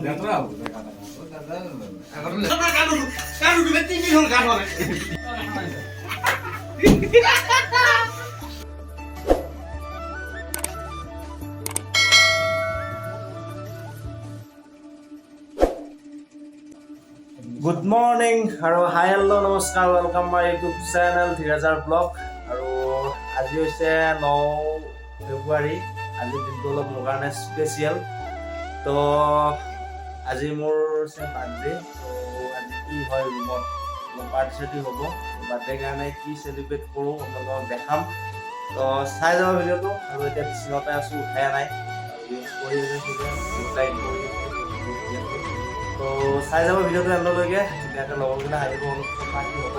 Good morning আৰু hi hello' নমস্কাৰ welcome my YouTube channel ধীৰাজাৰ ব্লগ আৰু আজি হৈছে 9 ফেব্ৰুৱাৰী আজি দিনটো অলপ মোৰ কাৰণে স্পেচিয়েল তো আজি মোৰ বাৰ্থডে তো আজি কি হয় ৰুমত বাৰ্থডে হ'ব বাৰ্থডে কাৰণে কি চেলিব্ৰেট কৰোঁ আপোনালোকক দেখাম তো চাই যাব ভিডিঅ'টো আৰু এতিয়া বিচনাতে আছোঁ উঠাই নাই ইউজ কৰি তো চাই যাব ভিডিঅ'টো এণ্ডলৈকে ধুনীয়াকৈ লগৰকেইটা আহিব অনুষ্ঠান পাতি হ'ব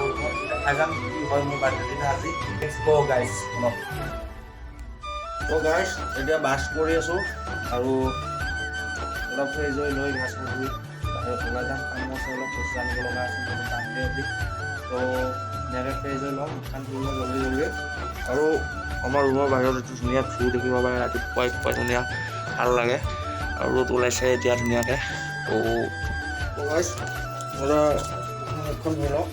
দেখা যাম কি হয় মোৰ বাৰ্থডে দিনা আজি লেটছ গো গাইজ অলপ তো গাইজ এতিয়া বাছ কৰি আছোঁ আৰু অলপ ফ্ৰেছ হৈ লৈ ঘাঁচ পুখুৰী বাহিৰত ওলাই যাম কাম আছে অলপ বস্তু আনিব লগা আছে বাৰ্থডে আজি তো ধুনীয়াকৈ ফ্ৰেছ হৈ ল'ম খান ফুৰিব জলদি আৰু আমাৰ ৰুমৰ বাহিৰত এইটো ধুনীয়া ভিউ দেখিব পাৰে ৰাতিপুৱাই ধুনীয়া ভাল লাগে আৰু ৰ'দ ওলাইছে এতিয়া ধুনীয়াকৈ তো গাইজ হেডফোন ধৰি লওক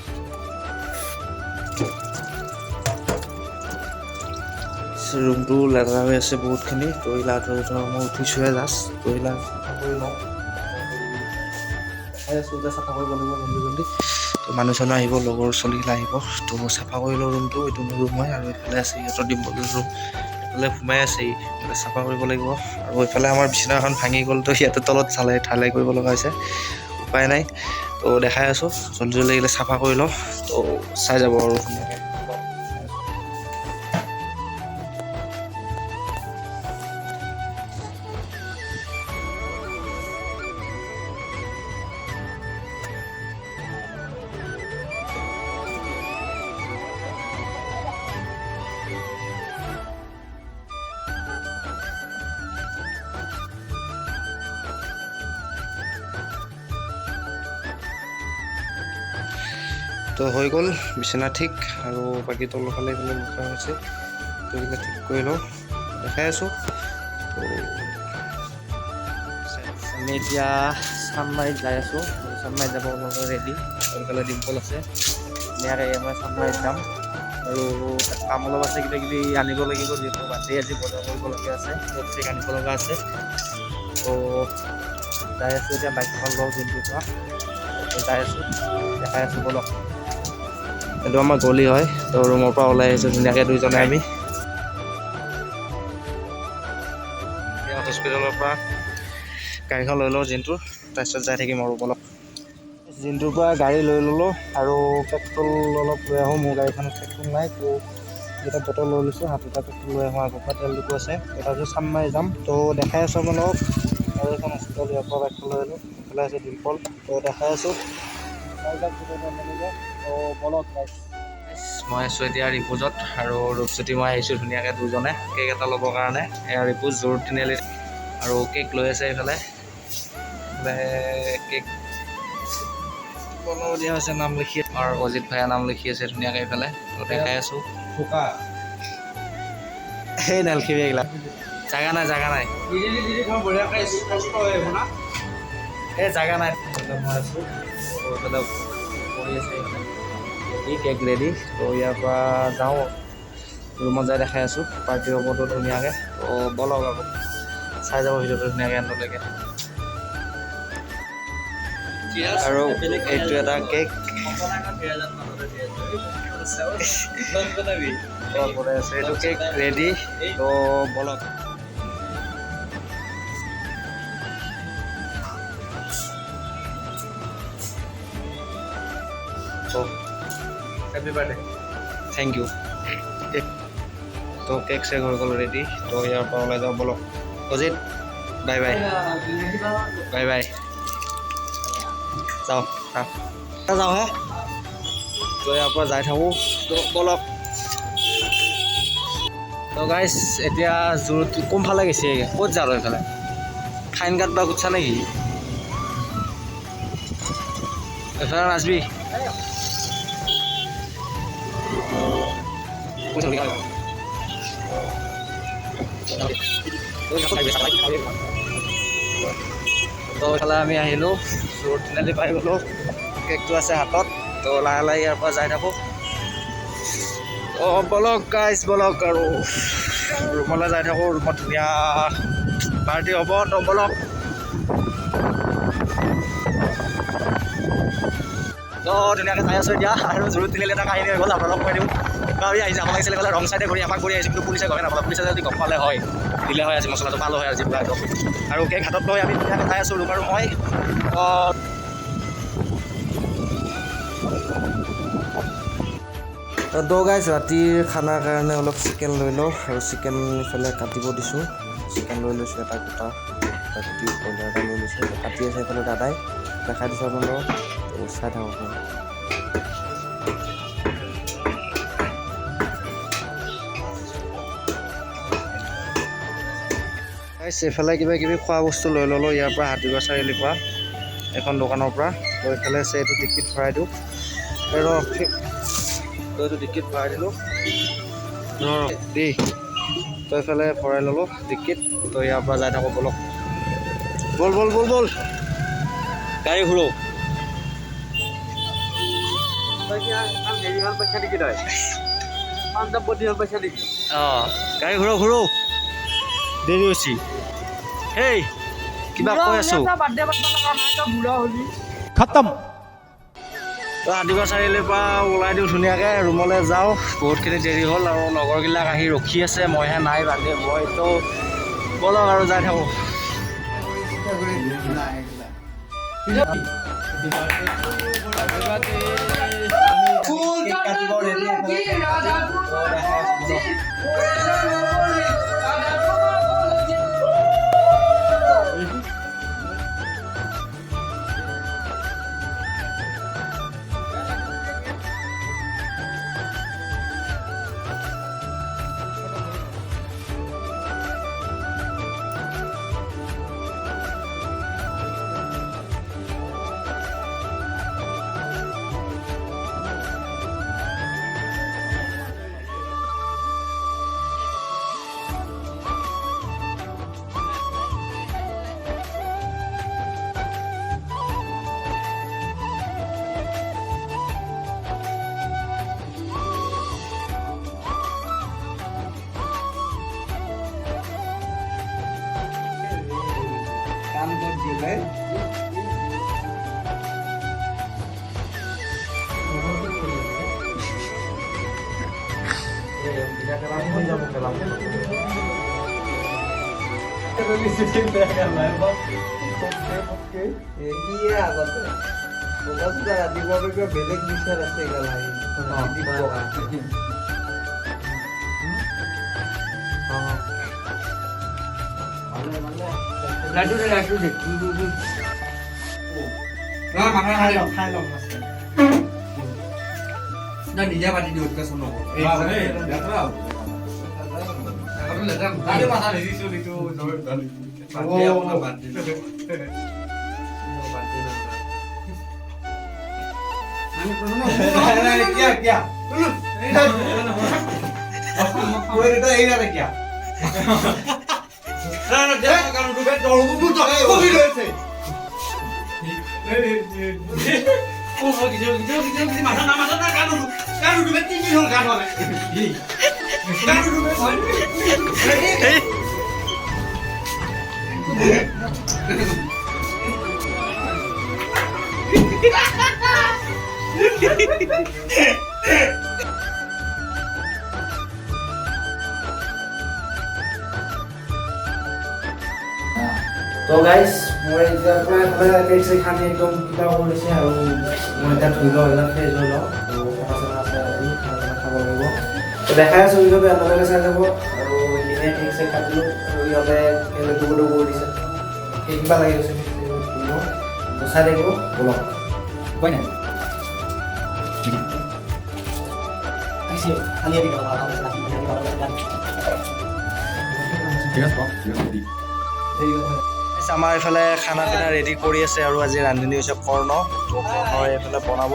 ৰুমটো লেতেৰা হৈ আছে বহুতখিনি তহিলা মই উঠিছোঁহে জাষ্ট তহিলা চাফা কৰি লওঁ দেখাই আছোঁ যে চাফা কৰিব লাগিব জলদি তো মানুহ চানুহ আহিব লগৰ চলিগিলা আহিব তো চাফা কৰি লওঁ ৰুমটো এইটো মোৰ ৰুম হয় আৰু এইফালে আছে সিহঁতৰ ডিম্পলৰ ৰুম এইফালে সোমাই আছে এইফালে চাফা কৰিব লাগিব আৰু এইফালে আমাৰ বিচনাখন ভাঙি গ'ল তো সিহঁতে তলত ঢালাই কৰিব লগা হৈছে উপায় নাই তো দেখাই আছোঁ জলদি লাগিলে চাফা কৰি লওঁ তো চাই যাব আৰু ধুনীয়াকৈ তো হৈ গ'ল বিচনা ঠিক আৰু বাকী তলৰ ফালে এইফালে লুকা হৈছে তো এইবিলাক ঠিক কৰি লওঁ দেখাই আছোঁ তো আমি এতিয়া চানমাৰীত যাই আছোঁ চানমাৰীত যাব লগৰ ৰেডি সোনকালে ডিম্পল আছে ধুনীয়াকৈ মই চানমাৰীত যাম আৰু তাত কাম অলপ আছে কিবা কিবি আনিব লাগিব যিহেতু বাৰ্থডে আজি বজাৰ কৰিবলগীয়া আছে কেক আনিব লগা আছে তো যাই আছোঁ এতিয়া বাইকখন লওঁ দিনটোৰ পৰা যাই আছোঁ দেখাই আছোঁ বলক এইটো আমাৰ গলি হয় তো ৰুমৰ পৰা ওলাই আহিছোঁ ধুনীয়াকৈ দুইজনে আমি হস্পিটেলৰ পৰা গাড়ীখন লৈ লওঁ জিনটোৰ তাৰপিছত যাই থাকিম আৰু বলক জিনটোৰ পৰা গাড়ী লৈ ল'লোঁ আৰু পেট্ৰল অলপ লৈ আহোঁ মোৰ গাড়ীখনত পেট্ৰল নাই তো এটা বটল লৈ লৈছোঁ হাতটা পেট্ৰল লৈ আহোঁ আগৰ পৰা তেল ডিপু আছে তাৰপিছত চানমাৰী যাম তো দেখাই আছোঁ আপোনালোকক আৰু এখন হস্পিটেল ইয়াৰ পৰা পেট্ৰল লৈ ল'লোঁ এইফালে আছে ডিম্পল তো দেখাই আছোঁ মই আছোঁ এতিয়া ৰিপুজত আৰু ৰূপজ্যোতি মই আহিছোঁ ধুনীয়াকৈ দুজনে কেক এটা ল'বৰ কাৰণে এয়া ৰিপুজ জোৰ তিনিআলি আৰু কেক লৈ আছে এইফালে কেক বনাব দিয়া হৈছে নাম লিখি আৰু অজিত ভাইয়া নাম লিখি আছে ধুনীয়াকৈ এইফালে তো দেখাই আছোঁ সেই নেলখিবি এইগিলা জাগা নাই এই জাগা নাই মই আছোঁ এইফালে কৰি আছে কেক ৰেডি তো ইয়াৰ পৰা যাওঁ ৰুমত যাই দেখাই আছোঁ পাৰ্টি হ'বতো ধুনীয়াকৈ তো বলক আকৌ চাই যাব ভিডিঅ'টো ধুনীয়াকৈ এণ্ডলৈকে আৰু এইটো এটা কেক আছে এইটো কেক ৰেডি তো বলক हैप्पी बर्थडे थैंक यू तो केक से हो गल रेडी तो यार पर ओলাই যাও বলো Ajit bye bye bye bye যাও যাও হে তো ইয়াৰ পৰা যাই থাকোঁ তো বলক তো গাইজ এতিয়া জোৰ কোনফালে গৈছে ক'ত যাওঁ এইফালে খাইন গাঁত বা কুটছা নেকি এইফালে নাচবি তো এইফালে আমি আহিলোঁ, ৰোড তিনিআলি পাই গ'লোঁ, কেকটো আছে হাতত। তো লাহে লাহে ইয়াৰ পৰা যাই থাকোঁ। বলক গাইজ বলক, আৰু ৰুমলৈ যাই থাকোঁ। ৰুমত ধুনীয়া পাৰ্টি হ'ব, তো বলক। তো ধুনীয়াকৈ যাই আছোঁ এতিয়া, আৰু জোৰ তিনিআলি এটা কাহিনী হৈ গ'ল, আপোনালোকক কৈ দিওঁ। আমি আহি যাব লাগিছিলে বোলে ৰং চাইডে ঘূৰি আমাক ঘূৰি আহিছোঁ, কিন্তু পুলিচে গমে নাপালে। পুলিচে যদি গম পালে হয়, দিলে হয় আজি মছলাটো পালোঁ হয় আজি বোলাটো। আৰু কেক হাতত লৈ আমি ধুনীয়াকৈ যাই আছোঁ ৰুম, আৰু মই তো গাইজ ৰাতিৰ খানাৰ কাৰণে অলপ চিকেন লৈ লওঁ, আৰু চিকেন ইফালে কাটিব দিছোঁ। চিকেন লৈ লৈছোঁ এটা গোটা কাটি, ব্ৰইলাৰ এটা লৈ লৈছোঁ, কাটি আছে এইফালে দাদাই, দেখাই দিছোঁ আপোনালোকক, চাই থাকক। এইফালে কিবা কিবি খোৱা বস্তু লৈ ল'লোঁ ইয়াৰ পৰা, হাতীগড় চাৰিআলিৰ পৰা, এখন দোকানৰ পৰা। তো এইফালে আছে এইটো টিকিট ভৰাই দিওঁ, তো এইটো টিকিট ভৰাই দিলোঁ দেই। তো এইফালে ভৰাই ল'লোঁ টিকিট। তো ইয়াৰ পৰা যাই থাকোঁ, বলক বল বল বল বল, গাড়ী ঘূৰোঁ। অঁ গাড়ী ঘূৰোঁ ঘূৰোঁ, দেৰি হৈছে। হেই কিবা কৈ আছোঁ, খতম। তো হাতীগড় চাৰিআলিৰ পৰা ওলাই দিওঁ ধুনীয়াকৈ, ৰুমলৈ যাওঁ। বহুতখিনি দেৰি হ'ল, আৰু লগৰবিলাক আহি ৰখি আছে, মইহে নাই বান্ধি। মইতো বলক আৰু যাই থাকোঁ। বেলেগ বিচাৰ আছে নিজে পাতি দিওঁ তো গাইজ মই এতিয়াৰ পৰা কেক চেক খানি একদম কিবা কৰিছে, আৰু মই এতিয়া ধুই লওঁ, এইবিলাক ফ্ৰেছ হৈ লওঁ। খানা খাব লাগিব। তো দেখাই আছোঁ ভিডিঅ'টো, আপোনালোকে চাই যাব। আৰু এইখিনিয়ে কেক চেক কাটিলোঁ, আৰু ইহঁতে কেনেকৈ কৰি দিছে, কিবা লাগি গৈছে চাই থাকিব বলক। উপায় নাই আমাৰ এইফালে খানা পিনা ৰেডি কৰি আছে, আৰু আজি ৰান্ধনি হৈছে কৰ্ণ। তো কৰ্ণই এইফালে বনাব,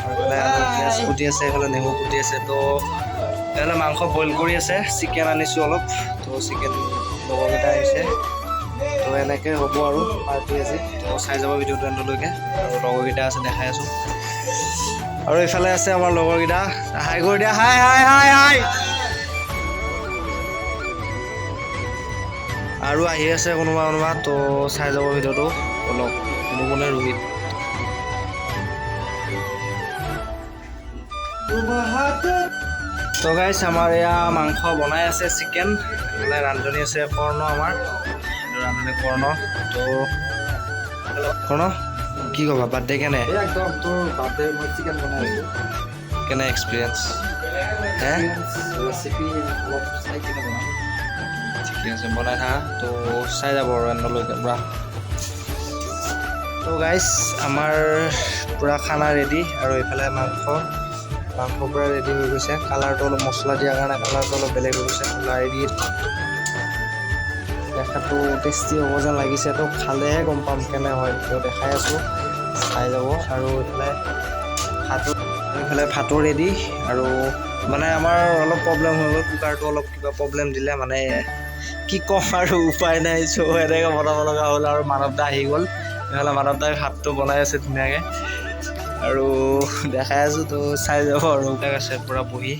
আৰু এইফালে পিঁয়াজ কুটি আছে, এইফালে নেমু কুটি আছে। তো এইফালে মাংস বইল কৰি আছে, চিকেন আনিছোঁ অলপ। তো চিকেন লগৰকেইটা আহিছে, তো এনেকৈ হ'ব আৰু পাৰ্টি আজি। তো চাই যাব ভিডিঅ'টো এণ্ডলৈকে। আৰু লগৰকেইটা আছে দেখাই আছোঁ। আৰু এইফালে আছে আমাৰ লগৰকেইটা। হাই কৰি দিয়া, হাই হাই হাই হাই। আৰু আহি আছে কোনোবা কোনোবা, তো চাই যাব ভিডিঅ'টো অলপ। কোনে ৰোহিত তো গাইছ আমাৰ এয়া মাংস বনাই আছে চিকেন, মানে ৰান্ধনি আছে কৰ্ণ আমাৰ ৰান্ধনি কৰ্ণ। তো কৰ্ণ কি ক'বা বাৰ্থডে কেনে? একদম তোৰ বাৰ্থডে মই চিকেন বনাই আছোঁ। কেনে এক্সপিৰিয়েঞ্চ? হে ৰেচিপি অলপ চাই কিনে বনাম। ঠিকে আছে বনাই থাকা, তো চাই যাব আৰু এণ্ডলৈকে পূৰা। তো গাইছ আমাৰ পূৰা খানা ৰেডি, আৰু এইফালে মাংস পূৰা ৰেডি হৈ গৈছে। কালাৰটো অলপ মছলা দিয়াৰ কাৰণে কালাৰটো অলপ বেলেগ হৈ গৈছে। ৰেডি দেখাটো টেষ্টি হ'ব যেন লাগিছে, তো খালেহে গম পাম কেনে হয়। তো দেখাই আছোঁ, চাই যাব। আৰু এইফালে ভাতো ৰেডি। আৰু মানে আমাৰ অলপ প্ৰব্লেম হৈ গ'ল, কুকাৰটো অলপ কিবা প্ৰব্লেম দিলে, মানে কি ক'ম আৰু উপায় নাই। চ' এনেকৈ বনাব লগা হ'ল। আৰু মানৱ দা আহি গ'ল, এইফালে মানৱ দাই ভাতটো বনাই আছে ধুনীয়াকৈ, আৰু দেখাই আছোঁ। তো চাই যাব আৰু তাক আছে পূৰা বহি।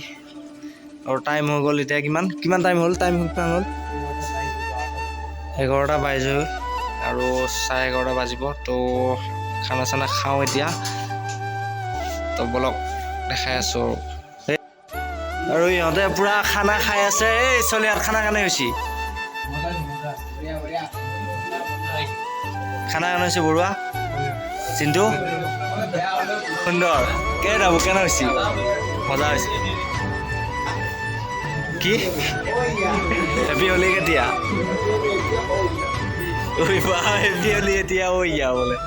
আৰু টাইম হৈ গ'ল এতিয়া কিমান টাইম হ'ল? টাইম কিমান হ'ল? 11টা বাজিছে, আৰু 11:30 বাজিব। তো খানা চানা খাওঁ এতিয়া। তো বলক দেখাই আছোঁ। আৰু ইহঁতে পূৰা খানা খাই আছে। এই চলি ইয়াত খানা কাৰণে হৈছে, খানা কাৰণে হৈছে বৰুৱা চিন্তু সুন্দৰ কেনে হৈছে? মজা হৈছে। কি হেপী হলি কেতিয়া? হেপী হলি এতিয়া বোলে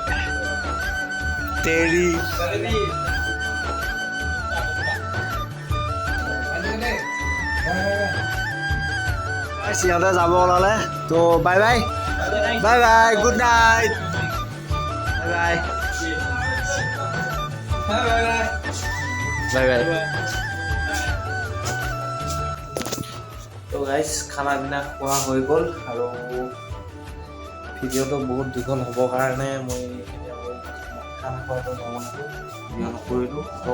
তেৰি। সিহঁতে যাব ওলালে, তো bye bye bye bye, good night, bye bye bye bye. তো গাইজ খানা পিনা খোৱা হৈ গ'ল, আৰু ভিডিঅ'টো বহুত দীঘল হ'বৰ কাৰণে মই খানা খোৱাটো নকৰিলোঁ। তো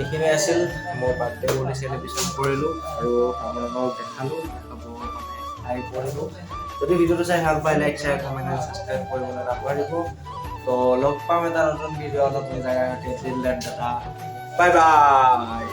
এইখিনি আছিল মোৰ বাৰ্থডে বুলি চেলিব্ৰেশ্যন কৰিলোঁ, আৰু আপোনালোকক দেখালোঁ, খাই কৰিলোঁ। যদি ভিডিঅ'টো চাই ভাল পায় লাইক শ্বেয়াৰ কমেণ্ট আৰু ছাবস্ক্ৰাইব কৰিবলৈ নাপাহৰিব। তো লগ পাম এটা নতুন ভিডিঅ' নতুন জেগাত। Bye bye.